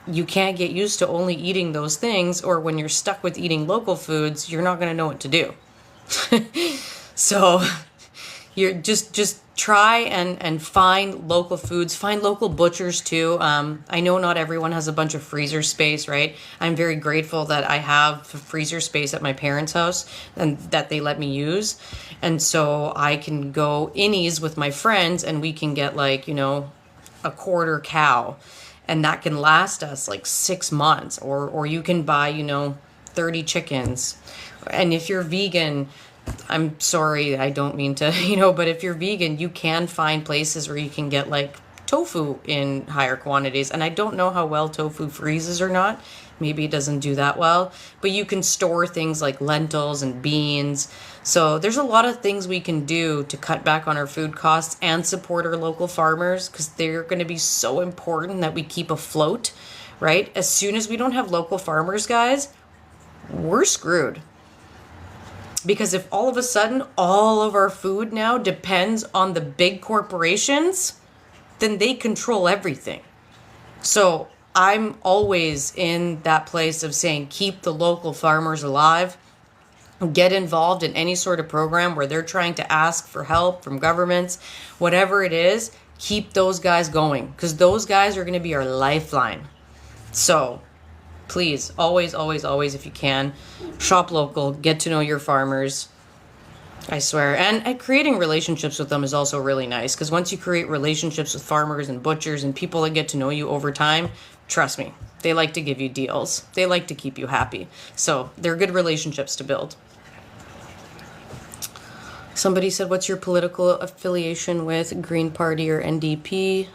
you can't get used to only eating those things, or when you're stuck with eating local foods, you're not going to know what to do. So you're just try and find local foods, find local butchers too. I know not everyone has a bunch of freezer space, right? I'm very grateful that I have freezer space at my parents' house and that they let me use. And so I can go innies with my friends and we can get like, a quarter cow, and that can last us like 6 months, or you can buy, 30 chickens. And if you're vegan, I'm sorry, I don't mean to, but if you're vegan, you can find places where you can get like tofu in higher quantities. And I don't know how well tofu freezes or not. Maybe it doesn't do that well, but you can store things like lentils and beans. So there's a lot of things we can do to cut back on our food costs and support our local farmers, because they're going to be so important that we keep afloat, right? As soon as we don't have local farmers, guys, we're screwed. Because if all of a sudden all of our food now depends on the big corporations, then they control everything. So I'm always in that place of saying, keep the local farmers alive. Get involved in any sort of program where they're trying to ask for help from governments, whatever it is, keep those guys going, because those guys are going to be our lifeline. So please, always, always, always, if you can, shop local, get to know your farmers. I swear. And creating relationships with them is also really nice, because once you create relationships with farmers and butchers and people that get to know you over time, trust me, they like to give you deals. They like to keep you happy. So they're good relationships to build. Somebody said, what's your political affiliation with Green Party or NDP?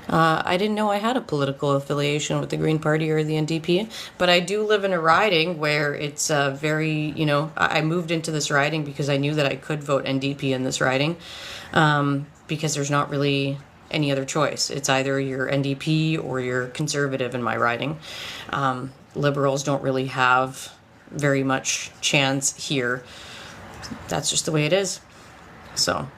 I didn't know I had a political affiliation with the Green Party or the NDP, but I do live in a riding where it's very, I moved into this riding because I knew that I could vote NDP in this riding, because there's not really any other choice. It's either you're NDP or you're conservative in my riding. Liberals don't really have very much chance here. That's just the way it is. So...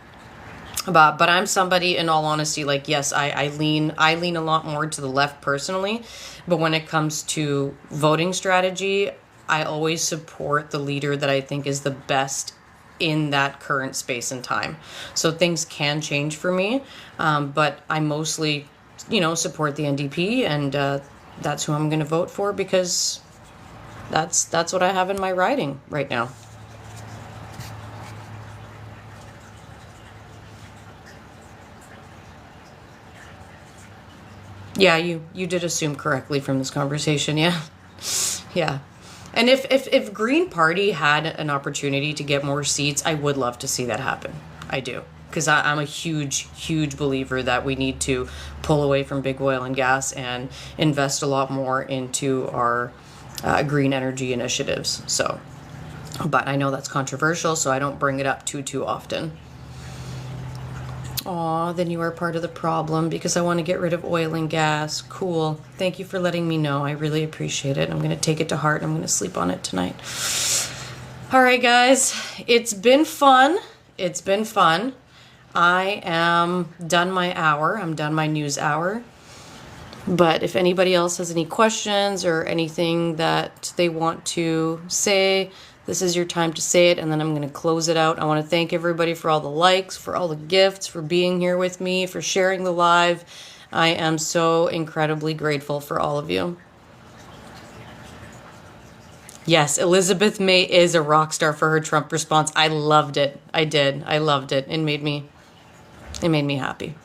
But I'm somebody, in all honesty, like, yes, I lean a lot more to the left personally, but when it comes to voting strategy, I always support the leader that I think is the best in that current space and time. So things can change for me, but I mostly, support the NDP, and that's who I'm going to vote for, because that's what I have in my riding right now. Yeah, you did assume correctly from this conversation. Yeah. Yeah. And if Green Party had an opportunity to get more seats, I would love to see that happen. I do. Because I'm a huge, huge believer that we need to pull away from big oil and gas and invest a lot more into our green energy initiatives. So, but I know that's controversial, so I don't bring it up too often. Aw, then you are part of the problem, because I want to get rid of oil and gas. Cool. Thank you for letting me know. I really appreciate it. I'm going to take it to heart. I'm going to sleep on it tonight. All right, guys. It's been fun. It's been fun. I am done my hour. I'm done my news hour. But if anybody else has any questions or anything that they want to say, this is your time to say it, and then I'm going to close it out. I want to thank everybody for all the likes, for all the gifts, for being here with me, for sharing the live. I am so incredibly grateful for all of you. Yes, Elizabeth May is a rock star for her Trump response. I loved it. I did. I loved it. It made me happy.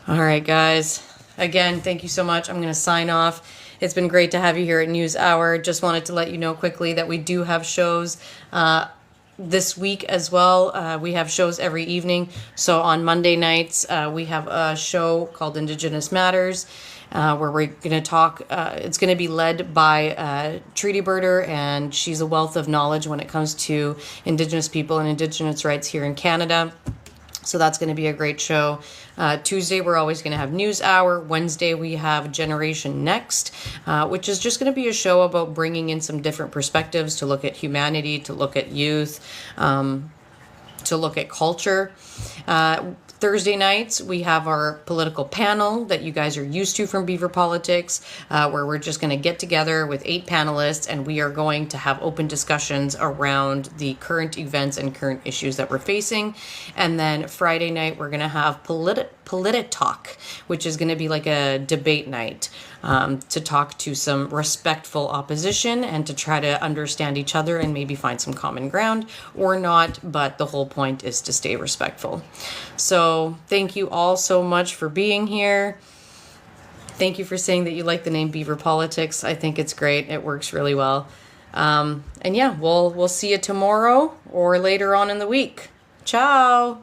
All right, guys. Again, thank you so much. I'm going to sign off. It's been great to have you here at News Hour. Just wanted to let you know quickly that we do have shows this week as well. We have shows every evening. So on Monday nights, we have a show called Indigenous Matters, where we're going to talk. It's going to be led by Treaty Birder, and she's a wealth of knowledge when it comes to Indigenous people and Indigenous rights here in Canada. So that's going to be a great show. Tuesday, we're always going to have News Hour. Wednesday, we have Generation Next, which is just going to be a show about bringing in some different perspectives to look at humanity, to look at youth, to look at culture. Thursday nights, we have our political panel that you guys are used to from Beaver Politics, where we're just going to get together with 8 panelists, and we are going to have open discussions around the current events and current issues that we're facing. And then Friday night, we're going to have Talk, which is going to be like a debate night, to talk to some respectful opposition and to try to understand each other and maybe find some common ground or not, but the whole point is to stay respectful. So thank you all so much for being here. Thank you for saying that you like the name Beaver Politics. I think it's great. It works really well. And yeah, we'll see you tomorrow or later on in the week. Ciao.